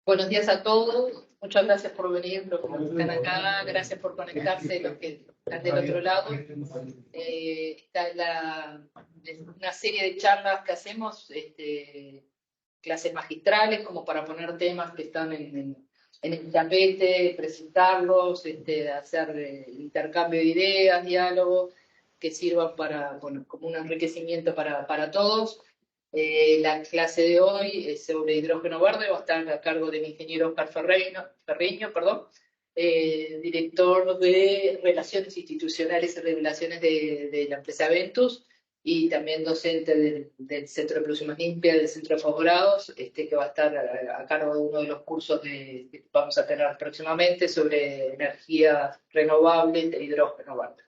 Buenos días a todos. Muchas gracias por venir, los que están acá. Gracias por conectarse, los que están del otro lado. Esta es una serie de charlas que hacemos, clases magistrales, como para poner temas que están en el tapete, presentarlos, hacer intercambio de ideas, diálogo, que sirvan como un enriquecimiento para todos. La clase de hoy es sobre hidrógeno verde, va a estar a cargo del ingeniero Oscar Ferreño, director de Relaciones Institucionales y Regulaciones de la empresa Ventus, y también docente del Centro de Producción Más Limpia, del Centro de Posgrados, que va a estar a cargo de uno de los cursos que vamos a tener próximamente sobre energías renovables de hidrógeno verde.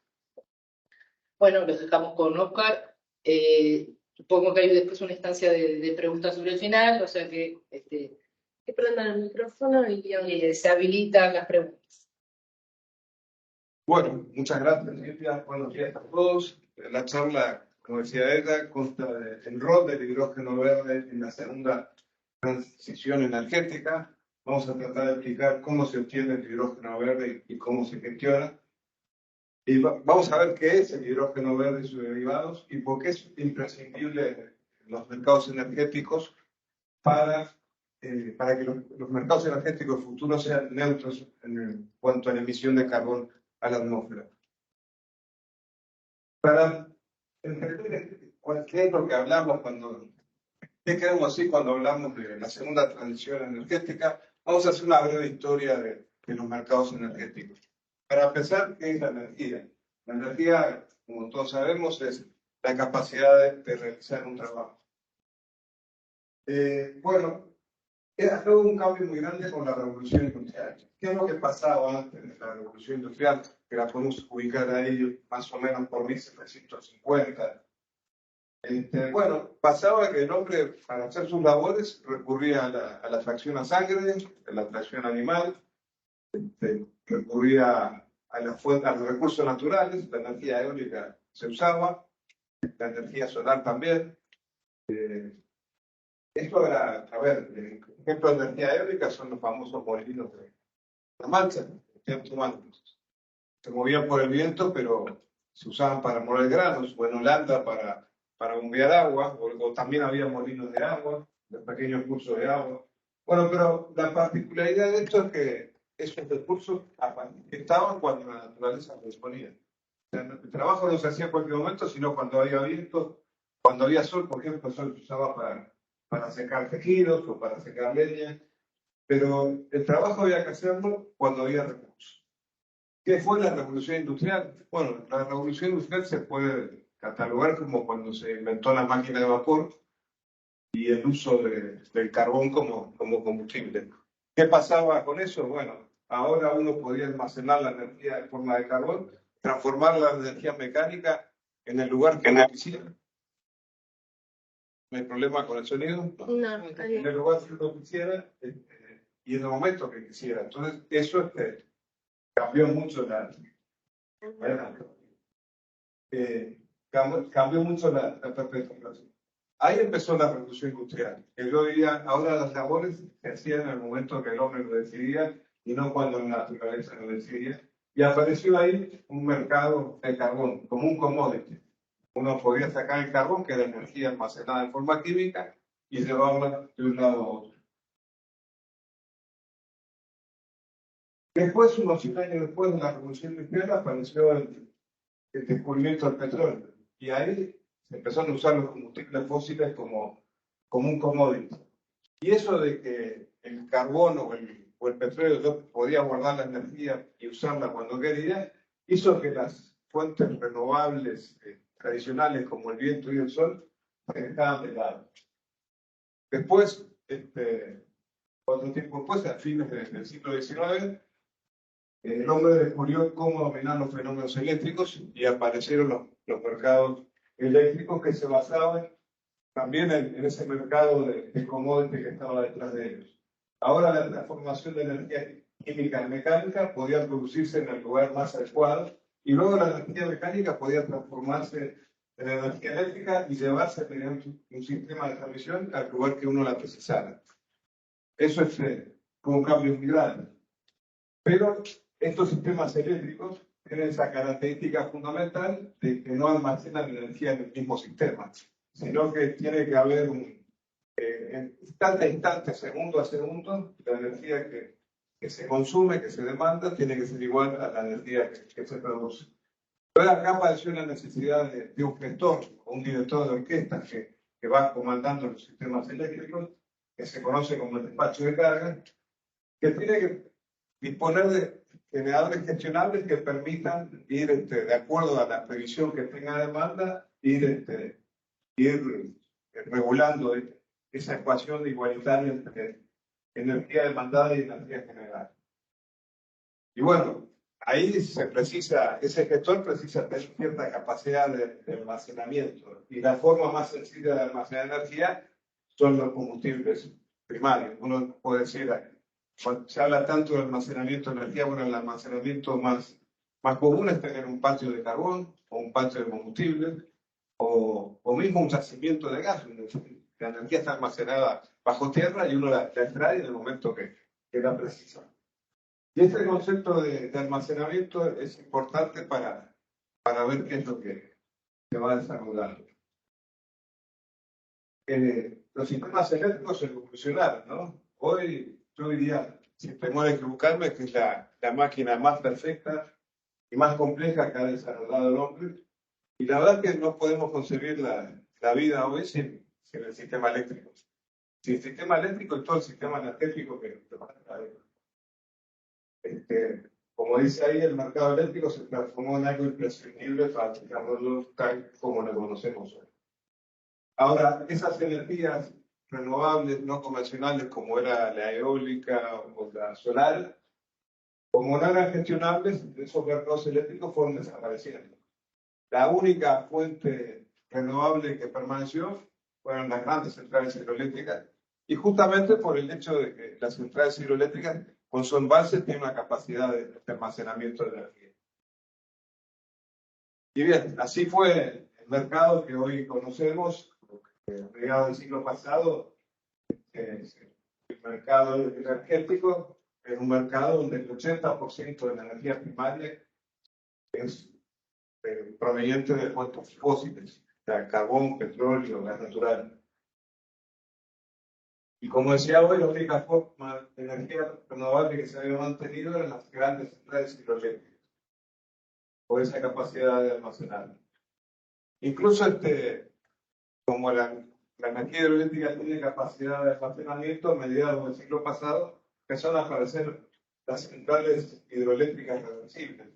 Bueno, los dejamos con Oscar. Supongo que hay después una instancia de preguntas sobre el final, o sea que prendan el micrófono y se habilitan las preguntas. Bueno, muchas gracias, Silvia. Buenos días a todos. La charla, como decía ella, consta del rol del hidrógeno verde en la segunda transición energética. Vamos a tratar de explicar cómo se obtiene el hidrógeno verde y cómo se gestiona. Y vamos a ver qué es el hidrógeno verde y sus derivados y por qué es imprescindible en los mercados energéticos para que los mercados energéticos futuros sean neutros en cuanto a la emisión de carbón a la atmósfera. Para entender qué es lo que hablamos qué queremos decir cuando hablamos de la segunda transición energética, vamos a hacer una breve historia de los mercados energéticos. Para empezar, ¿qué es la energía? La energía, como todos sabemos, es la capacidad de realizar un trabajo. Bueno, ha habido un cambio muy grande con la revolución industrial. ¿Qué es lo que pasaba antes de la revolución industrial? Que la podemos ubicar ahí más o menos por 1750. Bueno, pasaba que el hombre, para hacer sus labores, recurría a la tracción a sangre, a la tracción animal, recurría a los recursos naturales, la energía eólica se usaba, la energía solar también. Esto era, a ver, ejemplo de energía eólica son los famosos molinos de La Mancha, se movían por el viento, pero se usaban para moler granos, o en Holanda para bombear agua, o también había molinos de agua, de pequeños cursos de agua. Bueno, pero la particularidad de esto es que esos recursos estaban cuando la naturaleza los disponía. O sea, el trabajo no se hacía en cualquier momento, sino cuando había viento, cuando había sol. Por ejemplo, el sol se usaba para secar tejidos o para secar leña, pero el trabajo había que hacerlo cuando había recursos. ¿Qué fue la revolución industrial? Bueno, la revolución industrial se puede catalogar como cuando se inventó la máquina de vapor y el uso del carbón como combustible. ¿Qué pasaba con eso? Bueno, ahora uno podía almacenar la energía en forma de carbón, transformarla en energía mecánica en el lugar que uno quisiera. ¿No hay problema con el sonido? No, en el lugar que uno quisiera y en el momento que quisiera. Entonces, eso cambió mucho cambió mucho la perspectiva. Ahí empezó la revolución industrial. Que yo diría, ahora las labores se hacían en el momento que el hombre lo decidía y no cuando la naturaleza lo decidía. Y apareció ahí un mercado de carbón, como un commodity. Uno podía sacar el carbón, que era energía almacenada en forma química, y llevarla de un lado a otro. Después, unos 100 años después de la revolución industrial, apareció el descubrimiento del petróleo. Y ahí se empezaron a usar los combustibles fósiles como un commodity. Y eso de que el carbón o el petróleo yo podía guardar la energía y usarla cuando quería, hizo que las fuentes renovables tradicionales como el viento y el sol se dejaran de lado. Después, otro tiempo después, a fines del siglo XIX, el hombre descubrió cómo dominar los fenómenos eléctricos y aparecieron los mercados eléctricos que se basaban también en ese mercado de commodity que estaba detrás de ellos. Ahora la transformación de energía química en mecánica podía producirse en el lugar más adecuado y luego la energía mecánica podía transformarse en energía eléctrica y llevarse mediante un sistema de transmisión al lugar que uno la precisara. Eso es fue un cambio muy grande. Pero estos sistemas eléctricos tienen esa característica fundamental de que no almacenan energía en el mismo sistema, sino que tiene que haber en instante a instante, segundo a segundo, la energía que se consume, que se demanda, tiene que ser igual a la energía que se produce. Pero acá apareció la necesidad de un gestor o un director de orquesta que va comandando los sistemas eléctricos, que se conoce como el despacho de carga, que tiene que disponer de generadores gestionables que permitan ir de acuerdo a la previsión que tenga demanda, ir regulando esa ecuación igualitaria entre energía demandada y energía generada. Y bueno, ahí ese gestor precisa tener cierta capacidad de almacenamiento. Y la forma más sencilla de almacenar energía son los combustibles primarios. Uno puede decir, cuando se habla tanto de almacenamiento de energía, bueno, el almacenamiento más común es tener un patio de carbón o un patio de combustible o mismo un yacimiento de gas. La energía está almacenada bajo tierra y uno la extrae en el momento que la precisa. Y este concepto de almacenamiento es importante para ver qué es lo que se va desarrollando. Los sistemas eléctricos evolucionaron, ¿no? Hoy yo diría, sin temor a equivocarme, que es la máquina más perfecta y más compleja que ha desarrollado el hombre. Y la verdad es que no podemos concebir la vida hoy sin el sistema eléctrico. Sin el sistema eléctrico y todo el sistema energético que va a traer. Como dice ahí, el mercado eléctrico se transformó en algo imprescindible para el desarrollo tal como lo conocemos hoy. Ahora, esas energías renovables no convencionales como era la eólica o la solar, como no eran gestionables, esos mercados eléctricos fueron desapareciendo. La única fuente renovable que permaneció fueron las grandes centrales hidroeléctricas, y justamente por el hecho de que las centrales hidroeléctricas con su embalse tienen una capacidad de almacenamiento de energía. Y bien, así fue el mercado que hoy conocemos, a mediados del siglo pasado. El mercado energético es un mercado donde el 80% de la energía primaria es proveniente de fuentes fósiles, o sea, carbón, petróleo, gas natural. Y como decía hoy, la única forma de energía renovable que se había mantenido eran las grandes centrales hidroeléctricas, por esa capacidad de almacenar. Incluso como la energía hidroeléctrica tiene capacidad de almacenamiento, a mediados del siglo pasado empezaron a aparecer las centrales hidroeléctricas reversibles,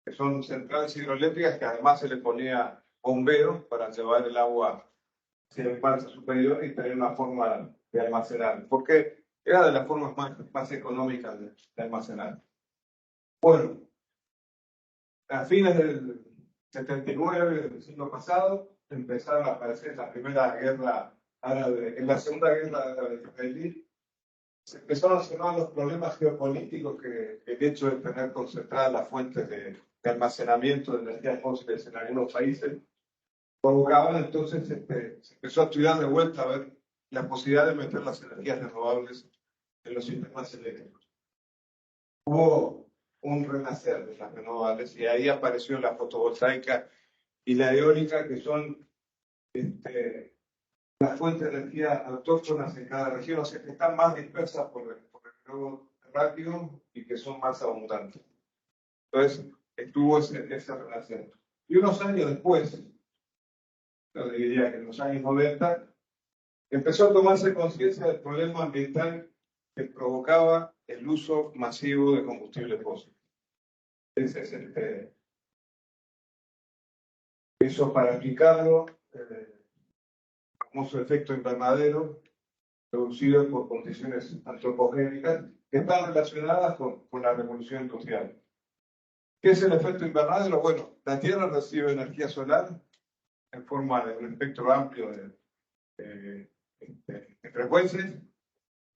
que son centrales hidroeléctricas que además se le ponía bomberos para llevar el agua hacia el embalse superior y tener una forma de almacenar, porque era de las formas más económicas de almacenar. Bueno, a fines del 79 del siglo pasado empezaron a aparecer la primera guerra árabe, en la segunda guerra árabe-israelí. Se empezaron a observar los problemas geopolíticos que el hecho de tener concentradas las fuentes de almacenamiento de energías fósiles en algunos países provocaban. Entonces se empezó a estudiar de vuelta a ver la posibilidad de meter las energías renovables en los sistemas eléctricos. Hubo un renacer de las renovables y ahí apareció la fotovoltaica y la eólica, que son las fuentes de energía autóctonas en cada región, o sea, que están más dispersas por el globo terráqueo y que son más abundantes. Entonces, estuvo ese renacer. Y unos años después, yo diría que en los años 90, empezó a tomarse conciencia del problema ambiental que provocaba el uso masivo de combustibles fósiles. Ese es eso, para explicarlo, el famoso efecto invernadero, producido por condiciones antropogénicas que están relacionadas con la revolución industrial. ¿Qué es el efecto invernadero? Bueno, la Tierra recibe energía solar en forma de un espectro amplio de frecuencias,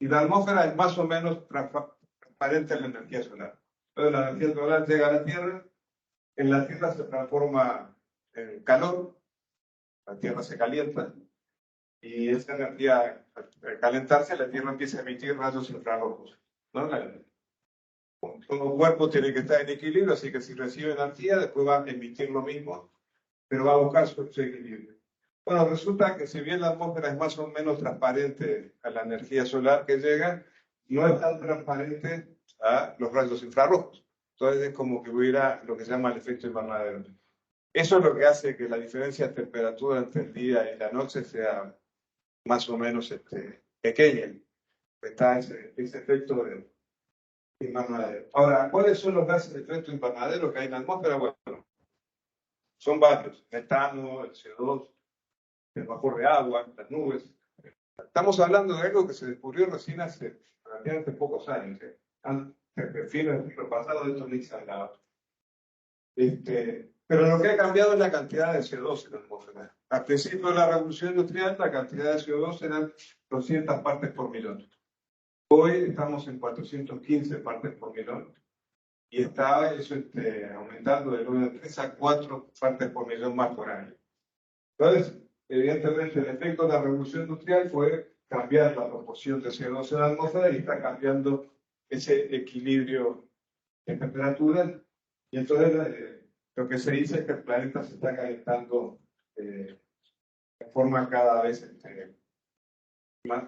y la atmósfera es más o menos transparente a la energía solar. Entonces la energía solar llega a la Tierra, en la Tierra se transforma en calor, la Tierra se calienta, y esa energía, al calentarse, la Tierra empieza a emitir rayos infrarrojos. ¿no? Todo cuerpo tiene que estar en equilibrio, así que si recibe energía, después va a emitir lo mismo, pero va a buscar su equilibrio. Bueno, resulta que si bien la atmósfera es más o menos transparente a la energía solar que llega, no es tan transparente a los rayos infrarrojos. Entonces es como que hubiera lo que se llama el efecto invernadero. Eso es lo que hace que la diferencia de temperatura entre el día y la noche sea más o menos pequeña. Está ese efecto de invernadero. Ahora, ¿cuáles son los gases de efecto invernadero que hay en la atmósfera? Bueno, son varios. Metano, el CO2, el vapor de agua, las nubes. Estamos hablando de algo que se descubrió recién hace relativamente pocos años. Prefiero el siglo pasado, de esto ni se hablaba. Pero lo que ha cambiado es la cantidad de CO2 en la atmósfera. Al principio de la revolución industrial, la cantidad de CO2 eran 200 partes por millón. Hoy estamos en 415 partes por millón. Y está eso aumentando de 3 a 4 partes por millón más por año. Entonces, evidentemente, el efecto de la revolución industrial fue cambiar la proporción de CO2 en la atmósfera y está cambiando ese equilibrio de temperatura. Y entonces, lo que se dice es que el planeta se está calentando de forma cada vez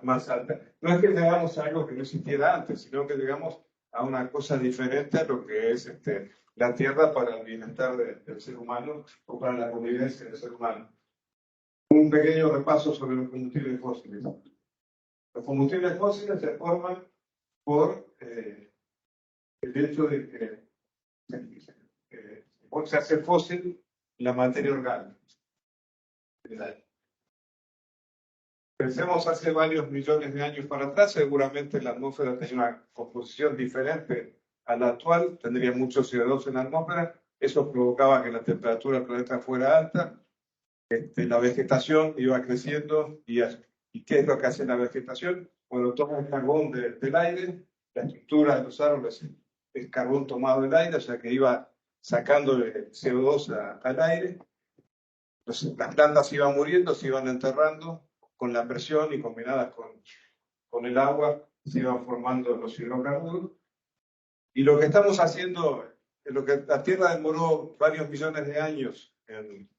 más alta. No es que llegamos a algo que no existiera antes, sino que llegamos a una cosa diferente a lo que es la Tierra para el bienestar del ser humano o para la convivencia del ser humano. Un pequeño repaso sobre los combustibles fósiles. Los combustibles fósiles se forman por el hecho de que se hace fósil la materia orgánica. Pensemos hace varios millones de años para atrás, seguramente la atmósfera tenía una composición diferente a la actual, tendría mucho CO2 en la atmósfera, eso provocaba que la temperatura del planeta fuera alta, la vegetación iba creciendo y ¿qué es lo que hace la vegetación? Bueno, toma el carbón del aire, la estructura de los árboles es carbón tomado del aire, o sea que iba sacando el CO2 al aire, entonces las plantas iban muriendo, se iban enterrando, con la presión y combinadas con el agua se iban formando los hidrocarburos. Y lo que estamos haciendo, lo que la Tierra demoró varios millones de años en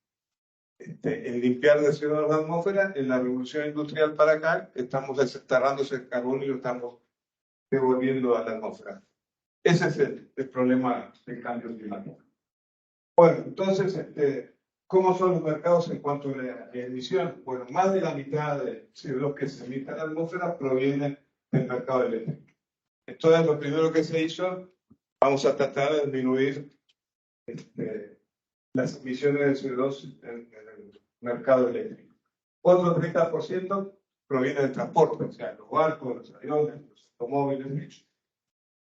limpiar de CO2 de la atmósfera, en la revolución industrial para acá, estamos desenterrando ese carbón y lo estamos devolviendo a la atmósfera. Ese es el problema del cambio climático. Bueno, entonces, ¿cómo son los mercados en cuanto a la emisión? Bueno, más de la mitad de CO2 que se emite en la atmósfera proviene del mercado eléctrico. Entonces, lo primero que se hizo, vamos a tratar de disminuir las emisiones de CO2 en el mercado eléctrico. Otro 30% proviene del transporte, o sea, los barcos, los aviones, los automóviles,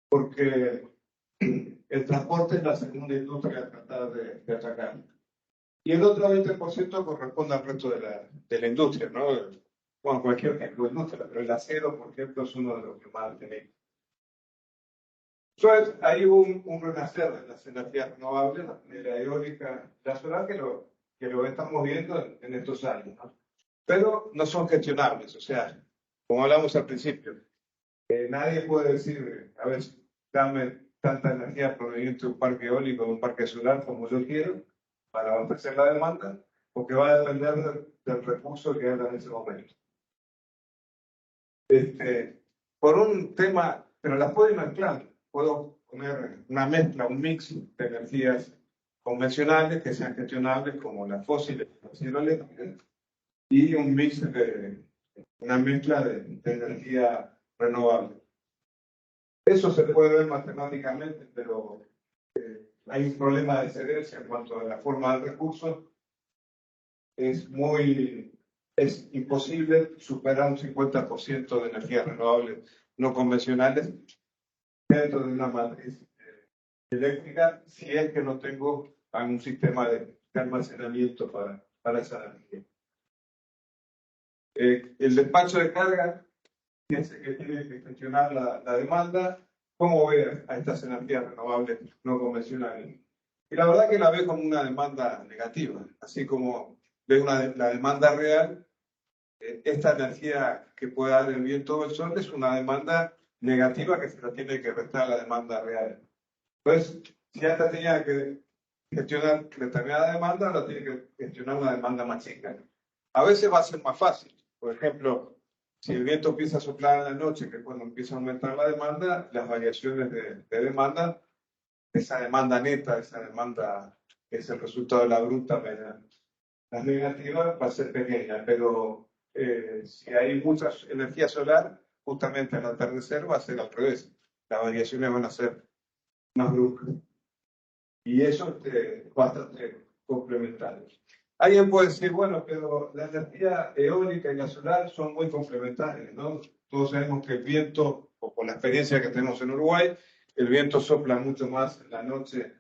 porque el transporte es la segunda industria a tratar de atacar. Y el otro 20% corresponde al resto de la industria, ¿no? Bueno, cualquier tipo de industria, pero el acero, por ejemplo, es uno de los que más tenemos. Entonces, hay un renacer de las energías renovables, de la eólica, la solar, que lo estamos viendo en estos años, ¿no? Pero no son gestionables, o sea, como hablamos al principio, nadie puede decir, a ver, dame tanta energía proveniente de un parque eólico o de un parque solar como yo quiero, para abastecer la demanda, porque va a depender del recurso que haya en ese momento. Por un tema, pero las puedo ir mezclando. Puedo poner una mezcla, un mix de energías convencionales que sean gestionables, como las fósiles, las hidroeléctricas, y un mix una mezcla de energía renovable. Eso se puede ver matemáticamente, pero hay un problema de excedercia en cuanto a la forma del recurso. Es imposible superar un 50% de energías renovables no convencionales dentro de una matriz eléctrica, si es que no tengo un sistema de almacenamiento para esa energía. El despacho de carga piensa que tiene que gestionar la demanda. ¿Cómo ve a estas energías renovables no convencionales? Y la verdad que la ve como una demanda negativa, así como ve la demanda real. Esta energía que puede dar el viento o el sol es una demanda negativa que se la tiene que restar a la demanda real. Entonces, si antes tenía que gestionar determinada demanda, ahora tiene que gestionar una demanda más chica. A veces va a ser más fácil. Por ejemplo, si el viento empieza a soplar en la noche, que es cuando empieza a aumentar la demanda, las variaciones de demanda, esa demanda neta, esa demanda que es el resultado de la bruta, la negativa, va a ser pequeña. Pero si hay mucha energía solar, justamente al atardecer va a ser al revés. Las variaciones van a ser más bruscas. Y eso es bastante complementario. Alguien puede decir, bueno, pero la energía eólica y la solar son muy complementarias, ¿no? Todos sabemos que el viento, o por la experiencia que tenemos en Uruguay, el viento sopla mucho más en la noche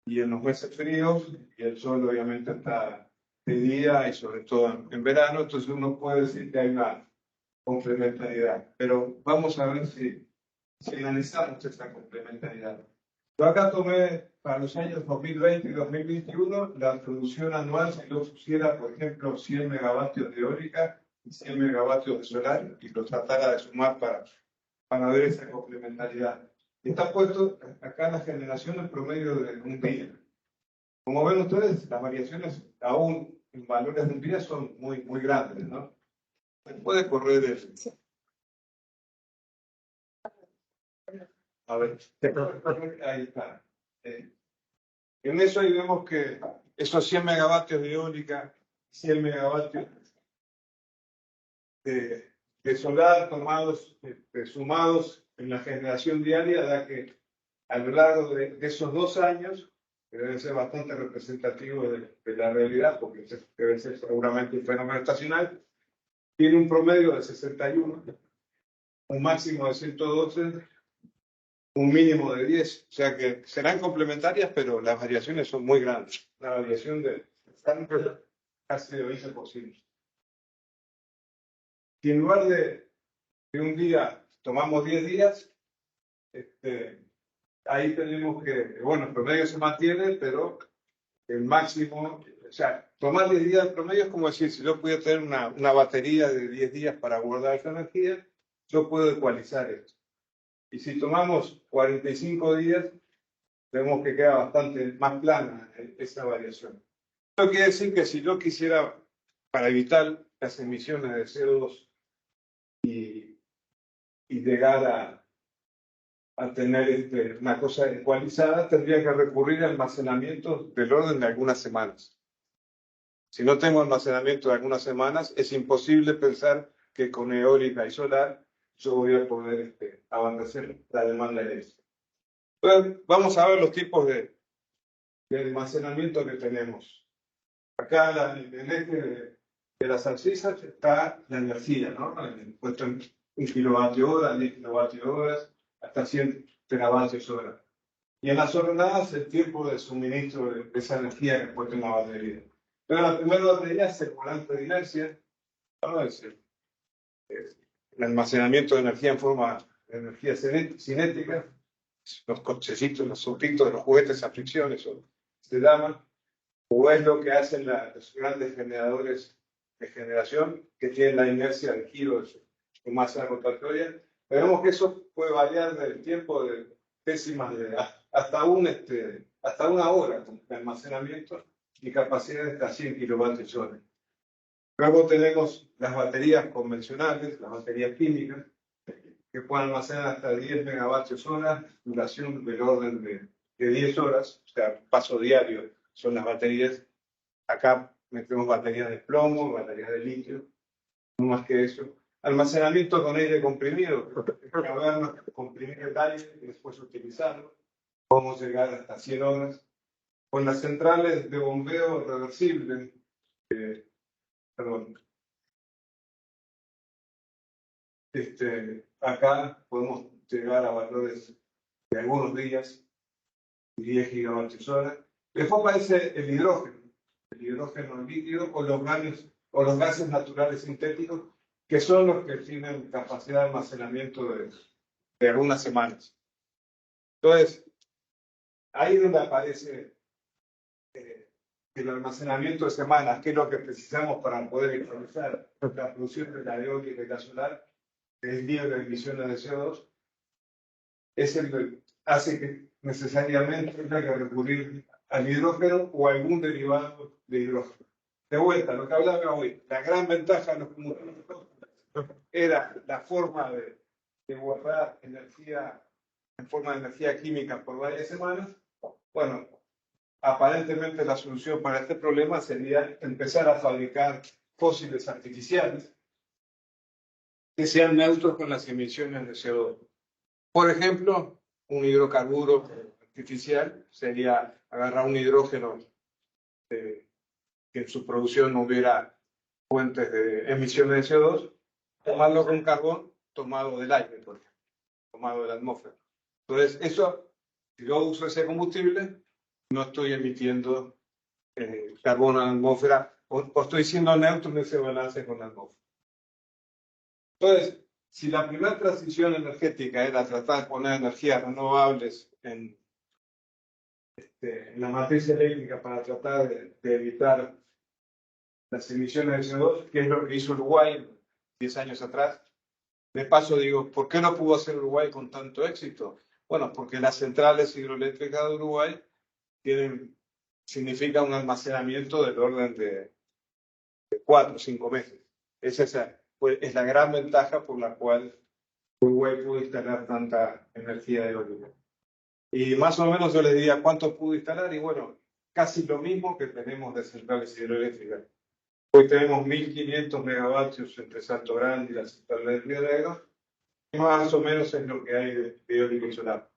y en los meses fríos, y el sol obviamente está de día y sobre todo en verano, entonces uno puede decir que hay una complementariedad. Pero vamos a ver si analizamos esa complementariedad. Yo acá tomé para los años 2020 y 2021 la producción anual, si yo pusiera, por ejemplo, 100 megavatios de eólica y 100 megavatios de solar y lo tratara de sumar para ver esa complementariedad. Y está puesto acá la generación en promedio de un día. Como ven ustedes, las variaciones aún en valores de un día son muy, muy grandes, ¿no? Puede correr el... A ver, ahí está. En eso ahí vemos que esos 100 megavatios de eólica, 100 megavatios de solar tomados, sumados en la generación diaria, da que a lo largo de esos 2 años, que debe ser bastante representativo de la realidad, porque debe ser seguramente un fenómeno estacional, tiene un promedio de 61, un máximo de 112, un mínimo de 10. O sea que serán complementarias, pero las variaciones son muy grandes. La variación de casi de 20%. Si en lugar de un día tomamos 10 días, ahí tenemos que, bueno, el promedio se mantiene, pero el máximo, o sea, tomar 10 días de promedio es como decir, si yo pudiera tener una batería de 10 días para guardar esa energía, yo puedo ecualizar esto. Y si tomamos 45 días, vemos que queda bastante más plana esa variación. Esto quiere decir que si yo quisiera, para evitar las emisiones de CO2 y llegar a tener una cosa ecualizada, tendría que recurrir a almacenamiento del orden de algunas semanas. Si no tengo almacenamiento de algunas semanas, es imposible pensar que con eólica y solar yo voy a poder abastecer la demanda eléctrica. Entonces, vamos a ver los tipos de almacenamiento que tenemos. Acá en el eje de las abscisas está la energía, ¿no? Puesto en 1 kilovatio hora, 10 kilovatios horas, hasta 100 teravatios hora. Y en las ordenadas el tiempo de suministro de esa energía que puesto en la batería. Pero la primera batería es el volante de inercia, ¿no? Es el almacenamiento de energía en forma de energía cinética, los cochecitos, los autitos de los juguetes a fricciones, se llaman, o es lo que hacen los grandes generadores de generación que tienen la inercia del giro de su masa rotatoria. Vemos que eso puede variar del tiempo de décimas hasta una hora de almacenamiento y capacidad de hasta 100 kilovatios hora. Luego tenemos las baterías convencionales, las baterías químicas, que pueden almacenar hasta 10 megavatios hora, duración del orden de 10 horas, o sea, paso diario son las baterías. Acá metemos baterías de plomo, baterías de litio, no más que eso. Almacenamiento con aire comprimido, comprimir el aire y después utilizarlo. Podemos llegar hasta 100 horas. Con las centrales de bombeo reversible, acá podemos llegar a valores de algunos días, 10 gigavatios hora. Después aparece el hidrógeno líquido o los gases naturales sintéticos, que son los que tienen capacidad de almacenamiento de algunas semanas. Entonces, ahí es donde aparece el almacenamiento de semanas, que es lo que precisamos para poder actualizar la producción de la eólica y la solar, que es libre de emisiones de CO2, hace que necesariamente tenga que recurrir al hidrógeno o a algún derivado de hidrógeno. De vuelta, lo que hablaba hoy, la gran ventaja de los combustibles era la forma de guardar energía en forma de energía química por varias semanas. Bueno, aparentemente la solución para este problema sería empezar a fabricar fósiles artificiales que sean neutros con las emisiones de CO2. Por ejemplo, un hidrocarburo artificial sería agarrar un hidrógeno que en su producción no hubiera fuentes de emisiones de CO2, tomarlo con carbón tomado del aire, por ejemplo, tomado de la atmósfera. Entonces, eso, si yo uso ese combustible, no estoy emitiendo carbono a la atmósfera o estoy siendo neutro en ese balance con la atmósfera. Entonces, si la primera transición energética era tratar de poner energías renovables en la matriz eléctrica para tratar de evitar las emisiones de CO2, que es lo que hizo Uruguay 10 años atrás. De paso digo, ¿por qué no pudo hacer Uruguay con tanto éxito? Bueno, porque las centrales hidroeléctricas de Uruguay significa un almacenamiento del orden de 4 o 5 meses. Esa es la gran ventaja por la cual Uruguay pudo instalar tanta energía eólica. Y más o menos yo les diría cuánto pudo instalar, y bueno, casi lo mismo que tenemos de centrales hidroeléctricas. Hoy tenemos 1.500 megavatios entre Salto Grande y la central de Río Negro, y más o menos es lo que hay de eólico y solar.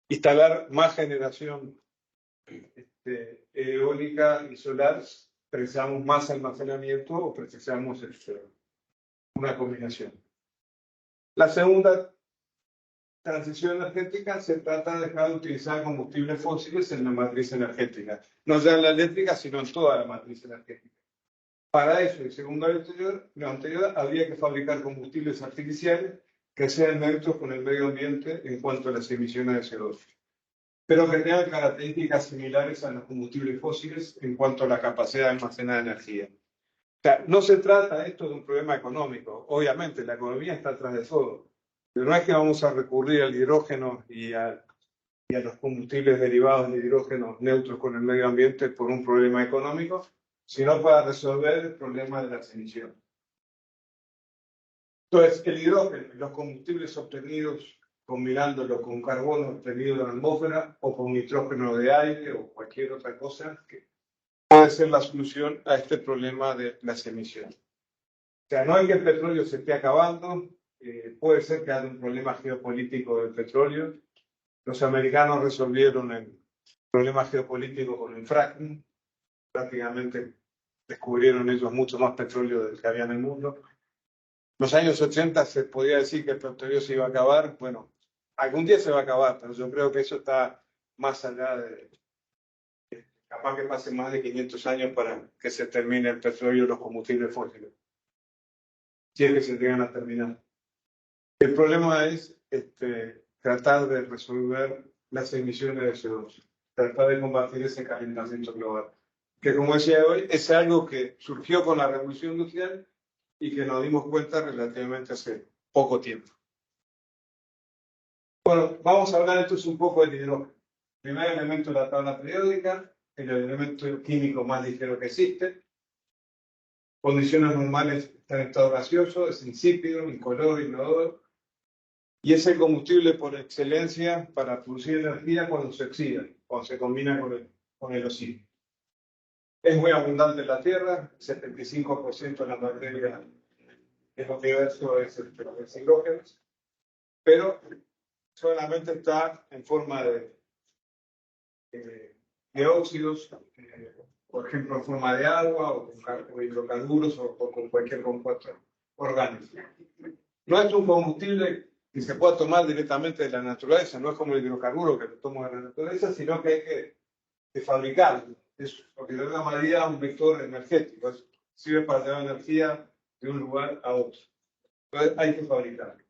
Instalar más generación eólica y solar, precisamos más almacenamiento o precisamos una combinación. La segunda transición energética se trata de dejar de utilizar combustibles fósiles en la matriz energética, no ya en la eléctrica, sino en toda la matriz energética. Para eso, y según lo anterior, habría que fabricar combustibles artificiales que sean neutros con el medio ambiente en cuanto a las emisiones de CO2, pero que tengan características similares a los combustibles fósiles en cuanto a la capacidad de almacenar energía. O sea, no se trata esto de un problema económico. Obviamente, la economía está atrás de todo. Pero no es que vamos a recurrir al hidrógeno y a los combustibles derivados de hidrógeno neutros con el medio ambiente por un problema económico, sino para resolver el problema de las emisiones. Entonces, el hidrógeno y los combustibles obtenidos combinándolo con carbono obtenido de la atmósfera o con nitrógeno de aire o cualquier otra cosa que puede ser la solución a este problema de las emisiones. O sea, no es que el petróleo se esté acabando, puede ser que haya un problema geopolítico del petróleo. Los americanos resolvieron el problema geopolítico con el fracking. Prácticamente descubrieron ellos mucho más petróleo del que había en el mundo. Los años 80 se podía decir que el petróleo se iba a acabar. Bueno, algún día se va a acabar, pero yo creo que eso está más allá de... Capaz que pase más de 500 años para que se termine el petróleo y los combustibles fósiles. Si es que se llegan a terminar. El problema es tratar de resolver las emisiones de CO2, tratar de combatir ese calentamiento global, que como decía hoy, es algo que surgió con la revolución industrial y que nos dimos cuenta relativamente hace poco tiempo. Bueno, vamos a hablar entonces un poco del hidrógeno. Primer elemento de la tabla periódica, el elemento químico más ligero que existe. Condiciones normales está en estado gaseoso, es insípido, incoloro, inodoro. Y es el combustible por excelencia para producir energía cuando se oxida, cuando se combina con el oxígeno. Es muy abundante en la Tierra, 75% de la materia del universo es hidrógeno, pero solamente está en forma de óxidos, por ejemplo, en forma de agua o con hidrocarburos o con cualquier compuesto orgánico. No es un combustible que se pueda tomar directamente de la naturaleza, no es como el hidrocarburo que lo tomo de la naturaleza, sino que hay que fabricarlo. Es lo que de alguna manera un vector energético, sirve para llevar energía de un lugar a otro. Entonces hay que fabricarlo.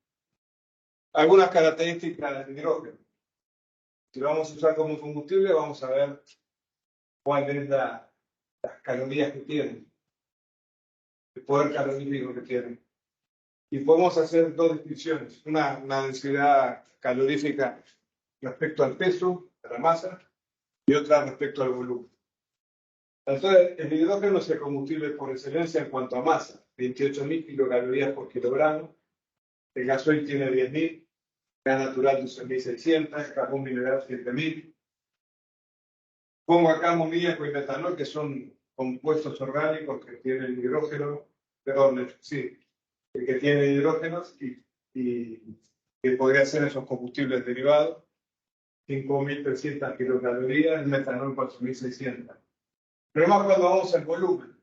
Algunas características del hidrógeno. Si lo vamos a usar como combustible, vamos a ver cuáles son las calorías que tiene, el poder calorífico que tiene. Y podemos hacer dos descripciones, una densidad calorífica respecto al peso, a la masa, y otra respecto al volumen. Entonces, el hidrógeno es el combustible por excelencia en cuanto a masa, 28.000 kilocalorías por kilogramo, el gasoil tiene 10.000, gas natural 12.600, carbón mineral 7.000. Pongo acá amoníaco y metanol, que son compuestos orgánicos que tienen hidrógeno, perdón, sí, que tienen hidrógenos y que podría ser esos combustibles derivados, 5.300 kilocalorías, el metanol 4.600. Pero más cuando vamos al volumen.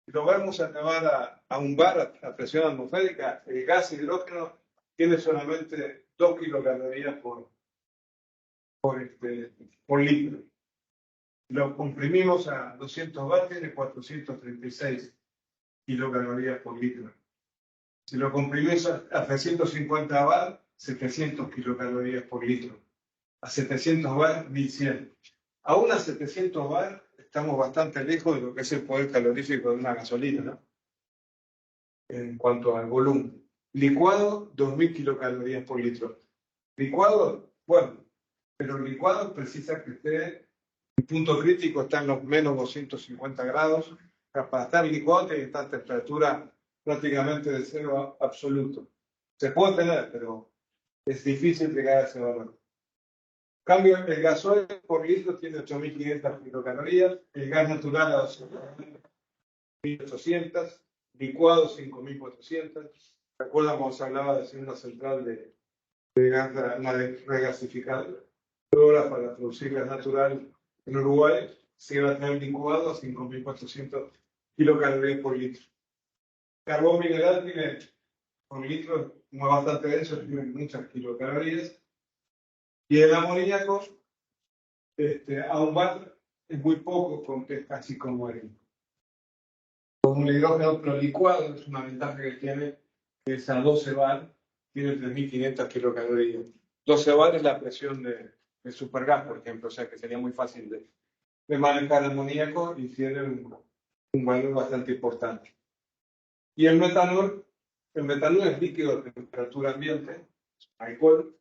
Si lo vamos a llevar a un bar a presión atmosférica, el gas hidrógeno tiene solamente 2 kilocalorías por litro. Lo comprimimos a 200 bar, tiene 436 kilocalorías por litro. Si lo comprimimos a 350 bar, 700 kilocalorías por litro. A 700 bar, 1100. Aún a 700 bar estamos bastante lejos de lo que es el poder calorífico de una gasolina, ¿no? En cuanto al volumen. Licuado, 2.000 kilocalorías por litro. Licuado, bueno, pero el licuado precisa que esté, el punto crítico está en los menos 250 grados. Para estar licuado tiene que estar a temperatura prácticamente de cero absoluto. Se puede tener, pero es difícil llegar a ese valor. En cambio, el gasoil por litro tiene 8.500 kilocalorías, el gas natural a 1.800, licuado 5.400. ¿Recuerdan cuando se hablaba de hacer una central de gas, una regasificadora para producir gas natural en Uruguay? Se iba a tener licuado a 5.400 kilocalorías por litro. Carbón mineral tiene por litro, como es bastante denso, tiene muchas kilocalorías. Y el amoníaco, a un bar es muy poco, es casi como el hidrógeno, pero licuado es una ventaja que tiene, que es a 12 bar, tiene 3.500 kilocalorías. 12 bar es la presión de supergas, por ejemplo, o sea que sería muy fácil de manejar el amoníaco y tiene un valor bastante importante. Y el metanol es líquido de temperatura ambiente, alcohol,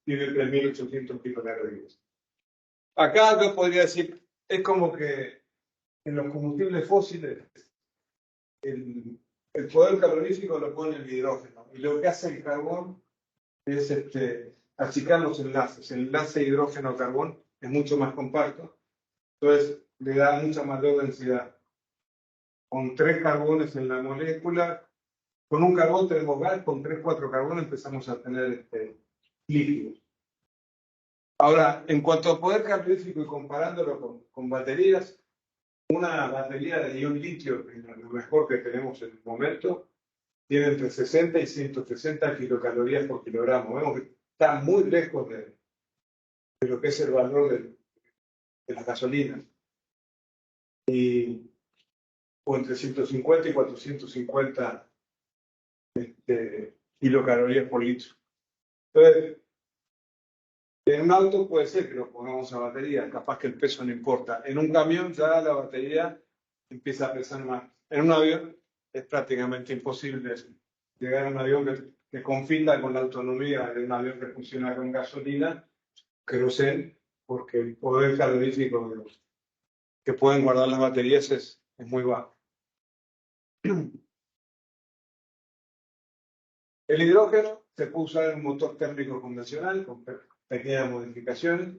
tiene 3.800 kilocalorías. Acá yo podría decir, es como que en los combustibles fósiles el poder calorífico lo pone el hidrógeno y lo que hace el carbón es achicar los enlaces. El enlace hidrógeno-carbón es mucho más compacto, entonces le da mucha mayor densidad. Con 3 carbones en la molécula, con un carbón tenemos gas, con 3, 4 carbones empezamos a tener líquidos. Ahora, en cuanto a poder calorífico y comparándolo con baterías, una batería de ion litio, que es lo mejor que tenemos en el momento, tiene entre 60 y 160 kilocalorías por kilogramo. Vemos que está muy lejos de lo que es el valor de las gasolinas. O entre 150 y 450 kilocalorías por litro. Entonces, en un auto puede ser que lo pongamos a batería, capaz que el peso no importa. En un camión ya la batería empieza a pesar más. En un avión es prácticamente imposible llegar a un avión que confunda con la autonomía de un avión que funciona con gasolina, queroseno, porque el poder calorífico que pueden guardar las baterías es muy bajo. El hidrógeno se puede usar en un motor térmico convencional con pequeñas modificaciones.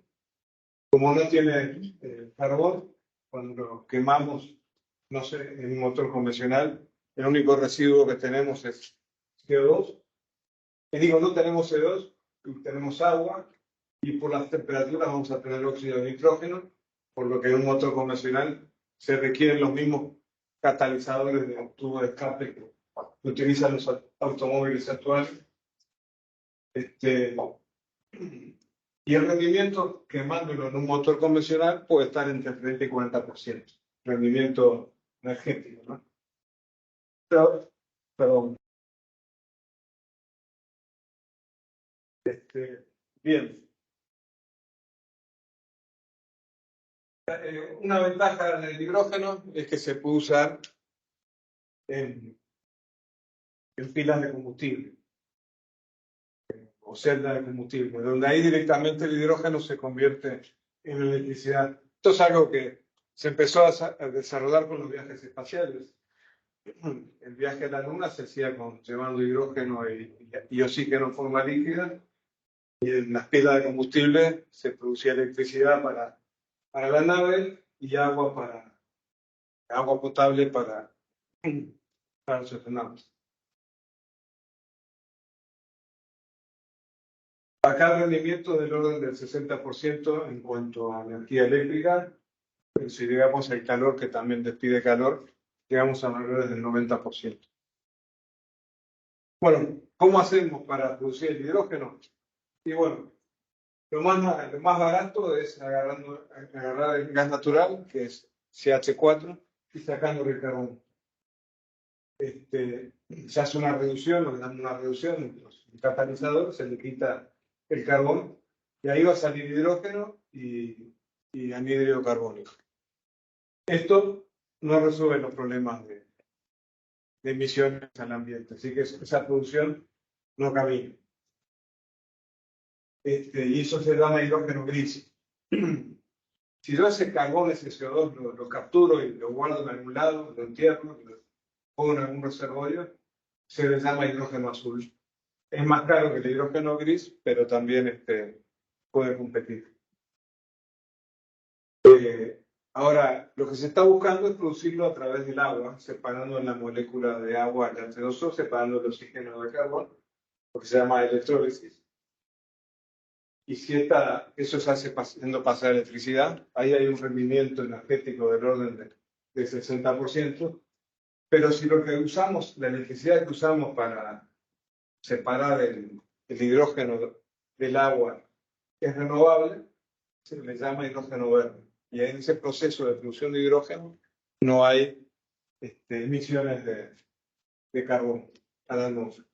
Como no tiene carbón, cuando quemamos, no sé, en un motor convencional, el único residuo que tenemos es CO2. Y digo, no tenemos CO2, tenemos agua, y por las temperaturas vamos a tener óxido de nitrógeno, por lo que en un motor convencional se requieren los mismos catalizadores de tubo de escape que utilizan los automóviles actuales. Y el rendimiento quemándolo en un motor convencional puede estar entre 30 y 40%. Rendimiento energético, ¿no? Perdón. Bien. Una ventaja del hidrógeno es que se puede usar en pilas de combustible. o celda de combustible, donde ahí directamente el hidrógeno se convierte en electricidad. Esto es algo que se empezó a desarrollar con los viajes espaciales. El viaje a la Luna se hacía llevando hidrógeno y oxígeno en forma líquida, y en las pilas de combustible se producía electricidad para la nave y agua potable para los astronautas. Acá el rendimiento del orden del 60% en cuanto a energía eléctrica. Pero si llegamos al calor, que también despide calor, llegamos a valores del 90%. Bueno, ¿cómo hacemos para producir el hidrógeno? Y bueno, lo más barato es agarrar el gas natural, que es CH4, y sacando el carbón. Se hace una reducción, nos dan una reducción, el catalizador, se le quita el carbón, y ahí va a salir hidrógeno y anhídrido carbónico. Esto no resuelve los problemas de emisiones al ambiente, así que esa producción no camina. Y eso se llama hidrógeno gris. Si yo ese carbón, ese CO2, lo capturo y lo guardo en algún lado, lo entierro, lo pongo en algún reservorio, se le llama hidrógeno azul. Es más caro que el hidrógeno gris, pero también puede competir. Ahora, lo que se está buscando es producirlo a través del agua, separando en la molécula de agua el H2O, separando el oxígeno del carbono, lo que se llama electrólisis. Y si eso se hace haciendo pasar electricidad, ahí hay un rendimiento energético del orden de 60%, pero si lo que usamos, la electricidad que usamos para separar el hidrógeno del agua es renovable, se le llama hidrógeno verde. Y en ese proceso de producción de hidrógeno no hay emisiones de carbono a la atmósfera.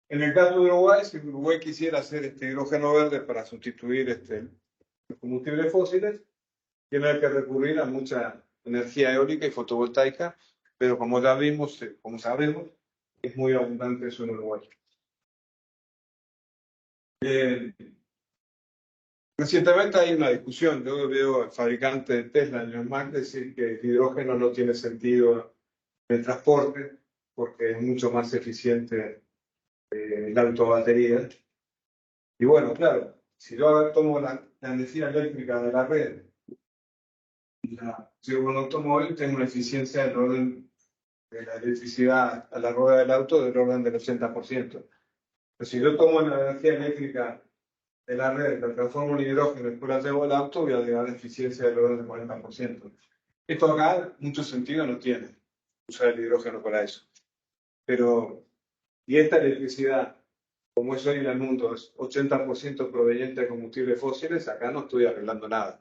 En el caso de Uruguay, si Uruguay quisiera hacer hidrógeno verde para sustituir los combustibles fósiles, tiene que recurrir a mucha energía eólica y fotovoltaica, pero como ya vimos, como sabemos, es muy abundante eso en Uruguay. Recientemente hay una discusión. Yo veo al fabricante de Tesla, Elon Musk, decir que el hidrógeno no tiene sentido en el transporte porque es mucho más eficiente el autobatería. Y bueno, claro, si yo tomo la energía eléctrica de la red y la llevo en un automóvil, tengo una eficiencia del orden de la electricidad a la rueda del auto del orden del 80%. Pero si yo tomo la energía eléctrica de la red, la transformo en hidrógeno y después la llevo al auto, voy a llegar a eficiencia del orden del 40%. Esto acá mucho sentido no tiene, usar el hidrógeno para eso. Pero, y esta electricidad, como es hoy en el mundo, es 80% proveniente de combustibles fósiles, acá no estoy arreglando nada.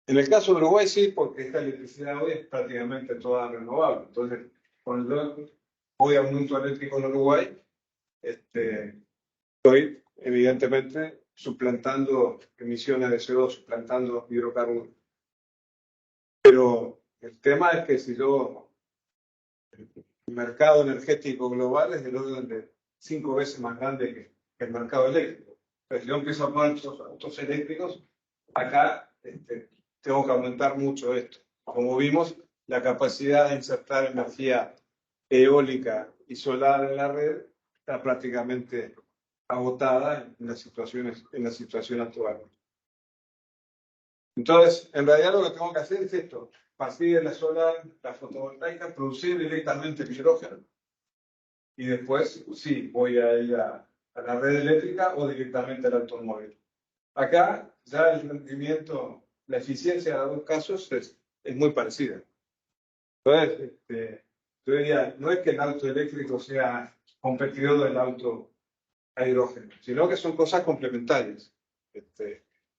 En el caso de Uruguay sí, porque esta electricidad hoy es prácticamente toda renovable. Entonces, cuando yo voy a un mundo eléctrico en Uruguay, estoy evidentemente suplantando emisiones de CO2, suplantando hidrocarburos. Pero el tema es que si el mercado energético global es del orden de 5 veces más grande que el mercado eléctrico. Entonces, yo empiezo a poner autos eléctricos, acá tengo que aumentar mucho esto. Como vimos, la capacidad de insertar energía eólica y solar en la red está prácticamente agotada en la situación actual. Entonces, en realidad lo que tengo que hacer es esto: partir de la solar, la fotovoltaica, producir directamente el hidrógeno. Y después, sí, voy a ir a la red eléctrica o directamente al automóvil. Acá ya el rendimiento, la eficiencia de los dos casos es muy parecida. Entonces, yo diría, no es que el auto eléctrico sea competidor del auto a hidrógeno, sino que son cosas complementarias.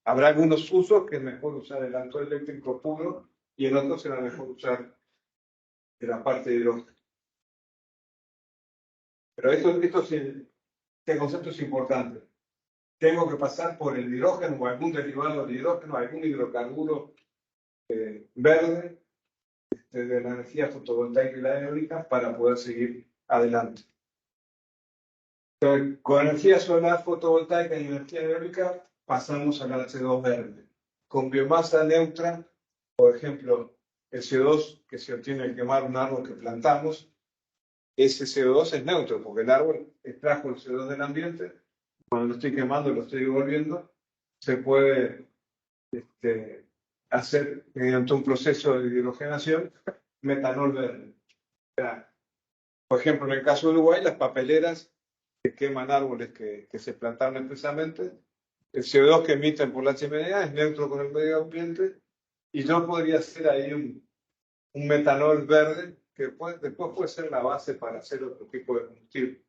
Habrá algunos usos que es mejor usar el auto eléctrico puro y en otros será mejor usar la parte de hidrógeno. Pero este concepto es importante. Tengo que pasar por el hidrógeno o algún derivado del hidrógeno, algún hidrocarburo verde de la energía fotovoltaica y la eólica para poder seguir adelante. Entonces, con energía solar fotovoltaica y energía eólica pasamos a la CO2 verde. Con biomasa neutra, por ejemplo, el CO2 que se obtiene al quemar un árbol que plantamos, ese CO2 es neutro, porque el árbol extrajo el CO2 del ambiente, cuando lo estoy quemando, lo estoy devolviendo, se puede hacer mediante un proceso de hidrogenación metanol verde. O sea, por ejemplo, en el caso de Uruguay, las papeleras que queman árboles que se plantaron expresamente, el CO2 que emiten por la chimenea es neutro con el medio ambiente y yo podría hacer ahí un metanol verde que después puede ser la base para hacer otro tipo de combustible.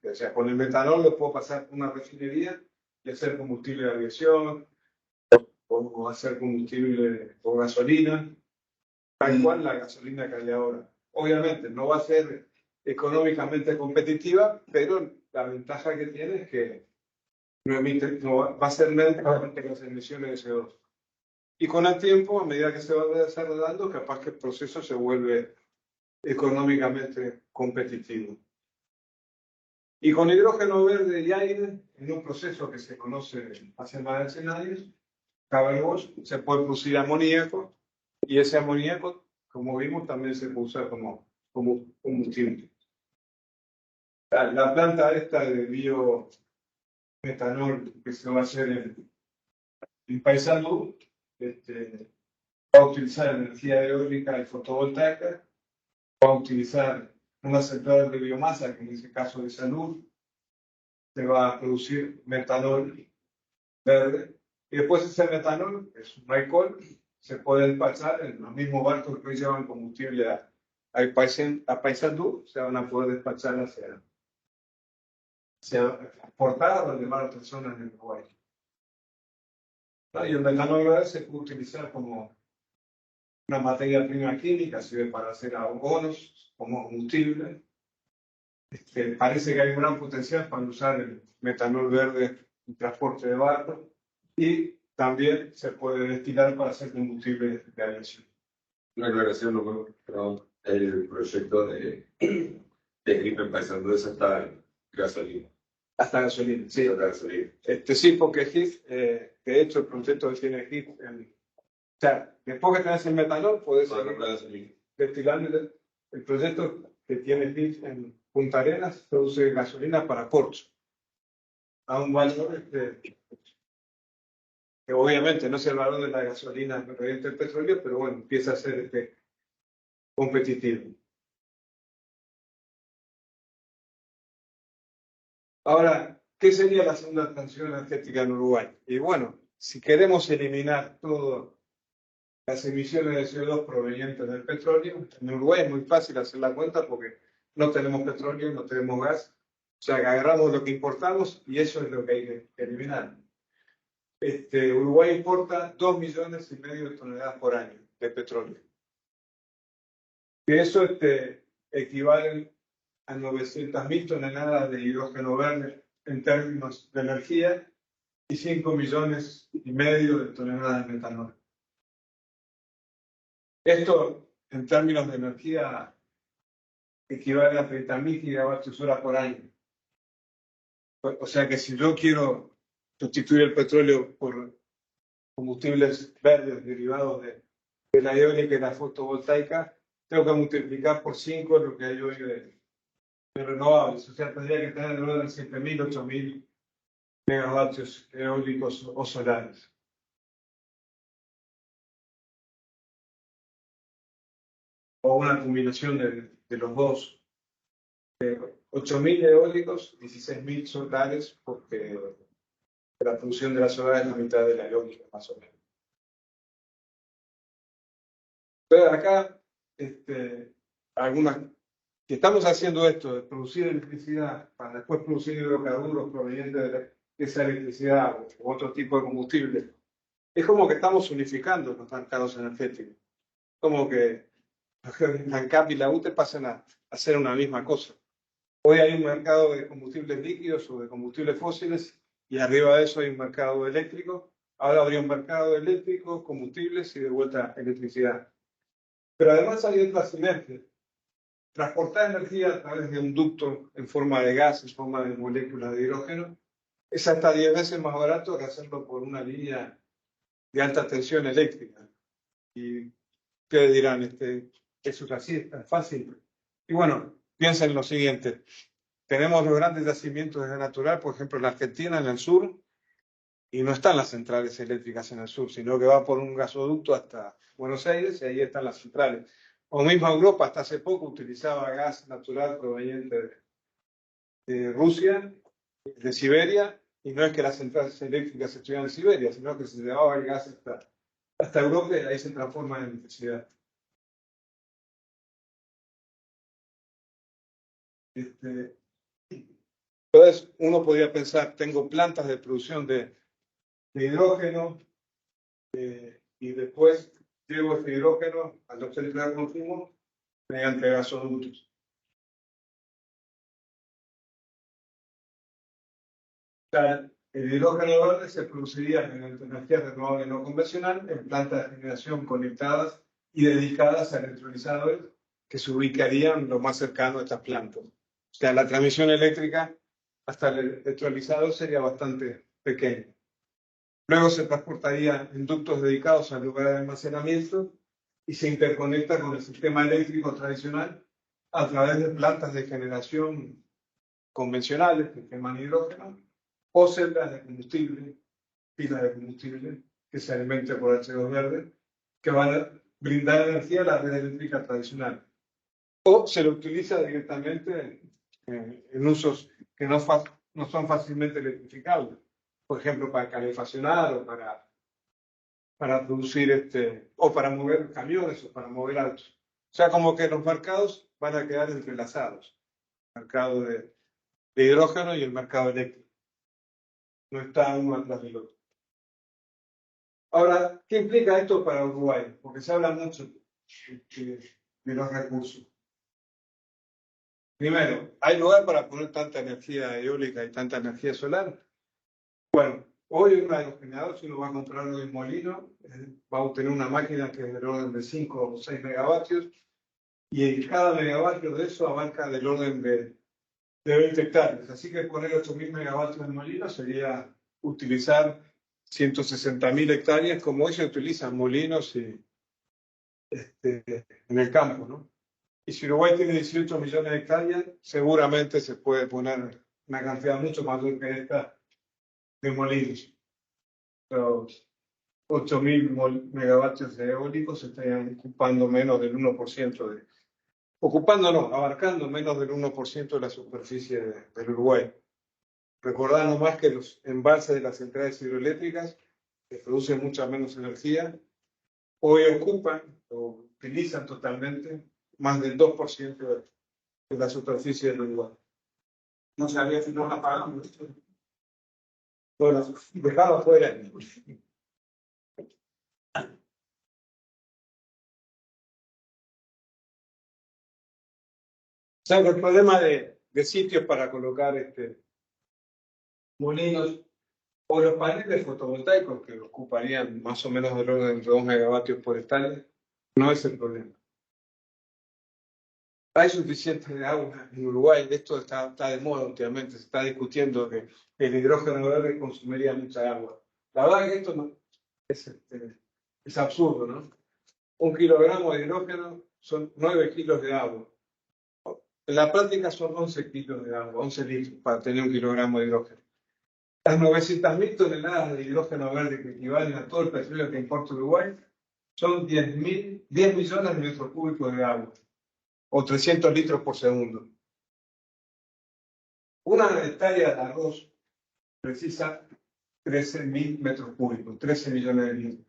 O sea, con el metanol lo puedo pasar por una refinería y hacer combustible de aviación o hacer combustible o gasolina, tal cual la gasolina que hay ahora. Obviamente no va a ser económicamente competitiva, pero la ventaja que tiene es que no va a ser menos las emisiones de CO2. Y con el tiempo, a medida que se va desarrollando, capaz que el proceso se vuelve económicamente competitivo. Y con hidrógeno verde y aire, en un proceso que se conoce hace más de 100 años, Haber-Bosch, se puede producir amoníaco, y ese amoníaco, como vimos, también se puede usar como combustible. La planta esta de biometanol que se va a hacer en Paysandú, va a utilizar energía eólica y fotovoltaica, va a utilizar una central de biomasa, que en este caso de salud, se va a producir metanol verde, y después ese metanol, es un alcohol, se puede despachar en los mismos barcos que hoy llevan combustible a Paysandú, se van a poder despachar hacia exportar o llevar a personas en Uruguay. ¿No? Y el metanol verde se puede utilizar como una materia prima química, sirve para hacer abonos como combustible. Parece que hay un gran potencial para usar el metanol verde en transporte de barcos y también se puede destilar para hacer combustible de aviación. Una aclaración, no, perdón, el proyecto de GIF en Paysandú es hasta gasolina. Hasta gasolina, sí. Hasta gasolina. Sí, porque GIF, de hecho, el proyecto que tiene GIF, o sea, después que tenés el metanol, podés seguir destilando. El proyecto que tiene GIF en Punta Arenas produce gasolina para Porsche a un valor que obviamente no es el valor de la gasolina proveniente del petróleo, pero bueno, empieza a ser competitivo. Ahora, ¿qué sería la segunda transición energética en Uruguay? Y bueno, si queremos eliminar todas las emisiones de CO2 provenientes del petróleo, en Uruguay es muy fácil hacer la cuenta porque no tenemos petróleo, no tenemos gas, o sea, que agarramos lo que importamos y eso es lo que hay que eliminar. Uruguay importa 2,5 millones de toneladas por año de petróleo. Y eso equivale a 900.000 toneladas de hidrógeno verde en términos de energía y 5,5 millones de toneladas de metanol. Esto, en términos de energía, equivale a 30.000 gigavatios hora por año. O sea que si yo quiero sustituir el petróleo por combustibles verdes derivados de la eólica y la fotovoltaica, tengo que multiplicar por 5 lo que hay hoy de renovables. O sea, tendría que tener alrededor de 7.000, 8.000 megavatios eólicos o solares. O una combinación de los dos. 8.000 eólicos, 16.000 solares, porque la función de la solar es la mitad de la eólica, más o menos. Entonces, acá, si estamos haciendo esto de producir electricidad para después producir hidrocarburos provenientes de esa electricidad u otro tipo de combustible, es como que estamos unificando los mercados energéticos. Como que la ANCAP y la UTE pasan a hacer una misma cosa. Hoy hay un mercado de combustibles líquidos o de combustibles fósiles y arriba de eso hay un mercado eléctrico. Ahora habría un mercado eléctrico, combustibles y de vuelta electricidad. Pero además hay otras sinergias. transportar energía a través de un ducto en forma de gas, en forma de moléculas de hidrógeno, es hasta 10 veces más barato que hacerlo por una línea de alta tensión eléctrica. Y ustedes dirán, eso es así, es tan fácil. Y bueno, piensen en lo siguiente. Tenemos los grandes yacimientos de gas natural, por ejemplo, en la Argentina, en el sur, y no están las centrales eléctricas en el sur, sino que va por un gasoducto hasta Buenos Aires y ahí están las centrales. O mismo Europa, hasta hace poco, utilizaba gas natural proveniente de Rusia, de Siberia, y no es que las centrales eléctricas estuvieran en Siberia, sino que se llevaba el gas hasta Europa y ahí se transforma en electricidad. Entonces, uno podría pensar, tengo plantas de producción de hidrógeno y después llevo ese hidrógeno a los centros de consumo mediante gasoductos. El hidrógeno verde se produciría mediante energía renovable no convencional en plantas de generación conectadas y dedicadas a electrolizadores que se ubicarían lo más cercano a estas plantas. O sea, la transmisión eléctrica hasta el electrolizador sería bastante pequeña. Luego se transportaría en ductos dedicados al lugar de almacenamiento y se interconecta con el sistema eléctrico tradicional a través de plantas de generación convencionales que queman hidrógeno o celdas de combustible, pilas de combustible que se alimenten por H2 verde, que van a brindar energía a la red eléctrica tradicional. O se lo utiliza directamente en usos que no son fácilmente electrificables. Por ejemplo, para calefaccionar o para producir o para mover camiones o para mover autos. O sea, como que los mercados van a quedar entrelazados. El mercado de hidrógeno y el mercado eléctrico. No está uno atrás del otro. Ahora, ¿qué implica esto para Uruguay? Porque se habla mucho de los recursos. Primero, ¿hay lugar para poner tanta energía eólica y tanta energía solar? Bueno, hoy uno de los generadores, si uno va a comprar un molino, va a obtener una máquina que es del orden de 5 o 6 megavatios, y cada megavatio de eso abarca del orden de 20 hectáreas. Así que poner 8.000 megavatios de molino sería utilizar 160.000 hectáreas, como hoy se utilizan molinos en el campo, ¿no? Y si Uruguay tiene 18 millones de hectáreas, seguramente se puede poner una cantidad mucho mayor que esta de molinos. Los 8.000 megavatios de eólicos estarían ocupando menos del 1% abarcando menos del 1% de la superficie del Uruguay. Recordad nomás que los embalses de las centrales hidroeléctricas, que producen mucha menos energía, hoy ocupan o utilizan totalmente más del 2% de la superficie del Uruguay. No sabía si no la pagamos. Bueno, dejado afuera. O sea, el problema de sitios para colocar molinos o los paneles fotovoltaicos que ocuparían más o menos del orden de 2 megavatios por hectárea, no es el problema. Hay suficiente agua en Uruguay, esto está de moda últimamente, se está discutiendo que el hidrógeno verde consumiría mucha agua. La verdad que esto no, es absurdo, ¿no? 1 kilogramo de hidrógeno son 9 kilos de agua. En la práctica son 11 kilos de agua, 11 litros para tener 1 kilogramo de hidrógeno. Las 900.000 toneladas de hidrógeno verde que equivalen a todo el petróleo que importa Uruguay son 10 millones de metros cúbicos de agua, o 300 litros por segundo. Una hectárea de arroz precisa 13.000 metros cúbicos, 13 millones de litros.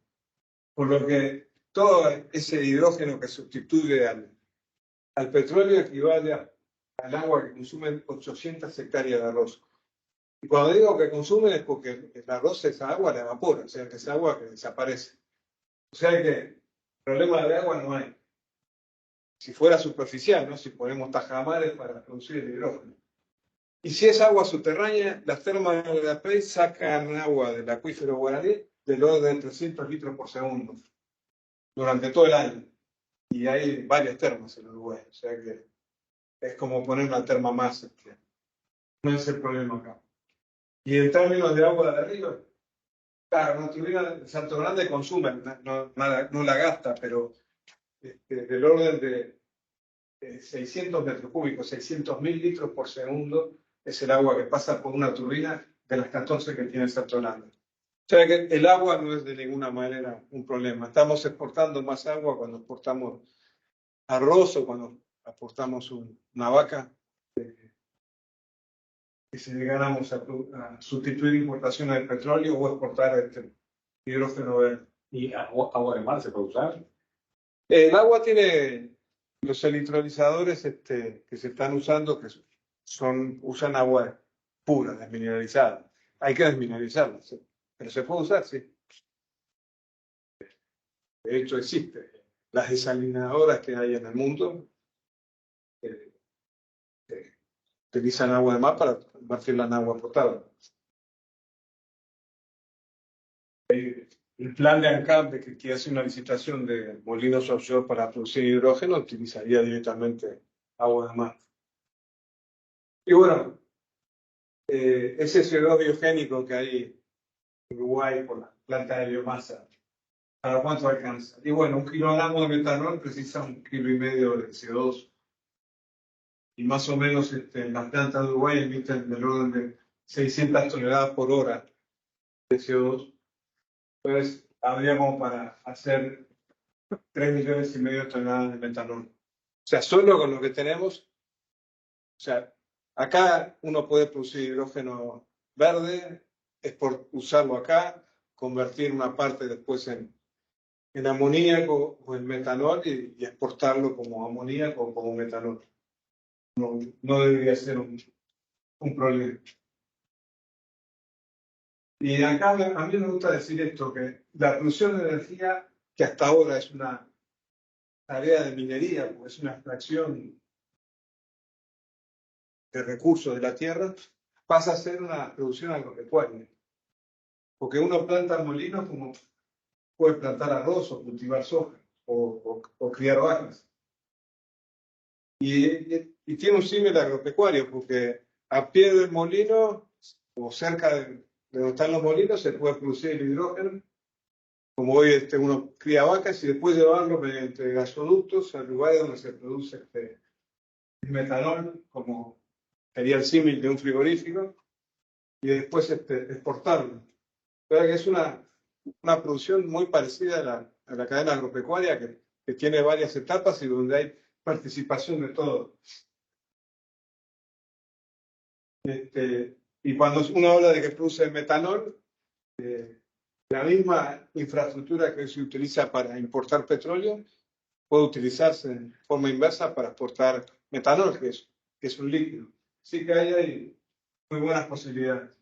Por lo que todo ese hidrógeno que sustituye al petróleo equivale al agua que consumen 800 hectáreas de arroz. Y cuando digo que consumen es porque el arroz, esa agua la evapora, o sea, que es agua que desaparece. O sea que problema de agua no hay. Si fuera superficial, ¿no? Si ponemos tajamares para producir el hidrógeno. Y si es agua subterránea, las termas de la PEI sacan agua del acuífero guaraní del orden de 300 litros por segundo durante todo el año. Y hay varias termas en Uruguay. O sea que es como poner una terma más. No es el problema acá. Y en términos de agua de arriba, claro, una turbina de Salto Grande consume, no la gasta, pero del orden de 600 metros cúbicos, 600.000 litros por segundo es el agua que pasa por una turbina de las 14 que tiene Salto Grande. O sea que el agua no es de ninguna manera un problema. Estamos exportando más agua cuando exportamos arroz o cuando exportamos una vaca. Que si llegáramos a sustituir importaciones de petróleo o exportar hidrógeno verde. ¿Y agua de mar se puede usar? El agua tiene los electrolizadores que se están usando, que usan agua pura, desmineralizada. Hay que desmineralizarla, ¿sí? Pero se puede usar, sí. De hecho, existe. Las desalinadoras que hay en el mundo utilizan agua de mar para convertirla en agua potable. El plan de ANCAP, que hace una licitación de molinos offshore para producir hidrógeno, utilizaría directamente agua de mar. Y bueno, ese CO2 biogénico que hay en Uruguay por la planta de biomasa, ¿para cuánto alcanza? Y bueno, 1 kilogramo de metanol precisa 1,5 kilos de CO2. Y más o menos las plantas de Uruguay emiten del orden de 600 toneladas por hora de CO2. Entonces, habría como para hacer 3,5 millones de toneladas de metanol. O sea, solo con lo que tenemos, o sea, acá uno puede producir hidrógeno verde, es por usarlo acá, convertir una parte después en amoníaco o en metanol y exportarlo como amoníaco o como metanol. No debería ser un problema. Y acá a mí me gusta decir esto, que la producción de energía, que hasta ahora es una tarea de minería, porque es una extracción de recursos de la tierra, pasa a ser una producción agropecuaria. Porque uno planta molinos como puede plantar arroz o cultivar soja o criar vacas. Y tiene un símil agropecuario, porque a pie del molino o cerca de donde están los molinos se puede producir el hidrógeno, como hoy uno cría vacas y después llevarlo mediante gasoductos al lugar donde se produce el metanol, como sería el símil de un frigorífico, y después exportarlo. Pero que es una producción muy parecida a la cadena agropecuaria que tiene varias etapas y donde hay participación de todo. Y cuando uno habla de que produce metanol, la misma infraestructura que se utiliza para importar petróleo puede utilizarse de forma inversa para exportar metanol, que es un líquido. Así que ahí hay muy buenas posibilidades.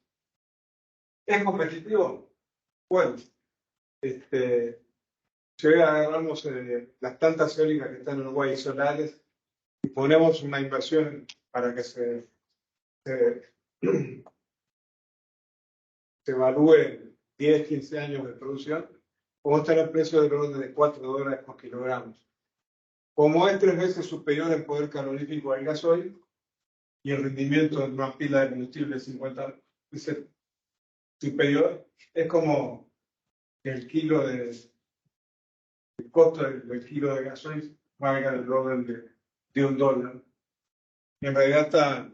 ¿Es competitivo? Bueno, si hoy agarramos las plantas eólicas que están en Uruguay y solares y ponemos una inversión para que se evalúe 10, 15 años de producción, podemos tener precios del orden de $4 por kilogramo. Como es 3 veces superior en poder calorífico al gasoil y el rendimiento de una pila de combustible es 50 veces superior, es como el costo del kilo de gasoil valga del orden de $1. Y en realidad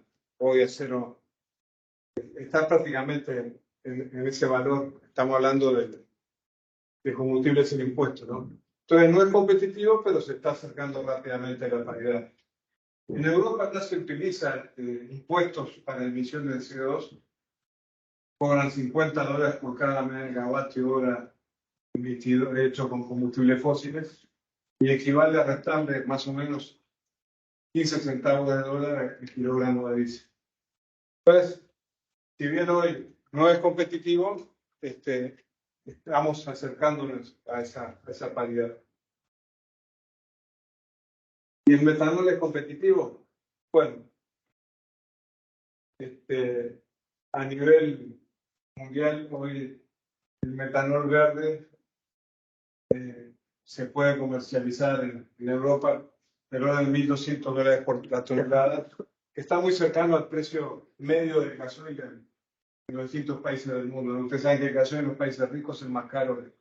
está prácticamente en ese valor. Estamos hablando de combustible sin impuestos, ¿no? Entonces no es competitivo, pero se está acercando rápidamente a la paridad. En Europa ya se utilizan impuestos para emisiones de CO2, cobran $50 por cada megavatio hora emitido, hecho con combustibles fósiles, y equivale a restarle más o menos 15 centavos de dólar el kilogramo de diésel. Entonces, si bien hoy no es competitivo, estamos acercándonos a esa paridad. ¿Y el metanol es competitivo? Bueno, a nivel mundial, hoy el metanol verde se puede comercializar en Europa del orden de $1.200 por la tonelada, que está muy cercano al precio medio del gasoil en los distintos países del mundo. Ustedes saben que el gasoil en los países ricos es más caro de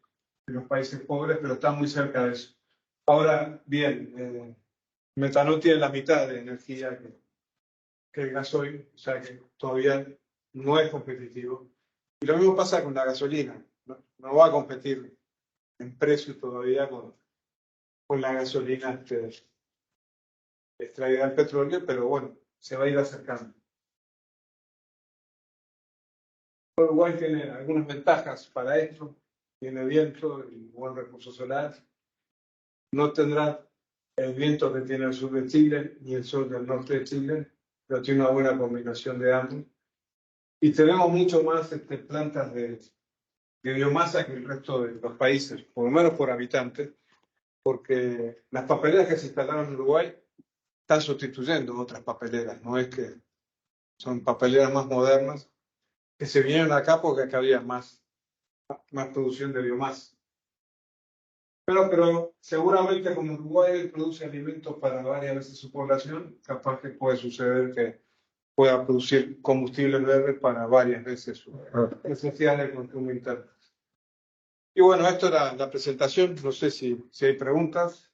los países pobres, pero está muy cerca de eso. Ahora, bien, metanol tiene la mitad de energía que el gasoil, o sea que todavía no es competitivo. Y lo mismo pasa con la gasolina. No va a competir en precio todavía con la gasolina extraída del petróleo, pero bueno, se va a ir acercando. Uruguay tiene algunas ventajas para esto. Tiene viento y buen recurso solar. No tendrá el viento que tiene el sur de Chile ni el sol del norte de Chile, pero tiene una buena combinación de ambos. Y tenemos mucho más plantas de biomasa que el resto de los países, por lo menos por habitante, porque las papeleras que se instalaron en Uruguay están sustituyendo otras papeleras, no es que son papeleras más modernas que se vinieron acá porque acá había más producción de biomasa. Pero seguramente como Uruguay produce alimentos para varias veces su población, capaz que puede suceder que pueda producir combustibles verdes para varias veces sus necesidades de consumo interno. Y bueno, esto era la presentación. No sé si hay preguntas.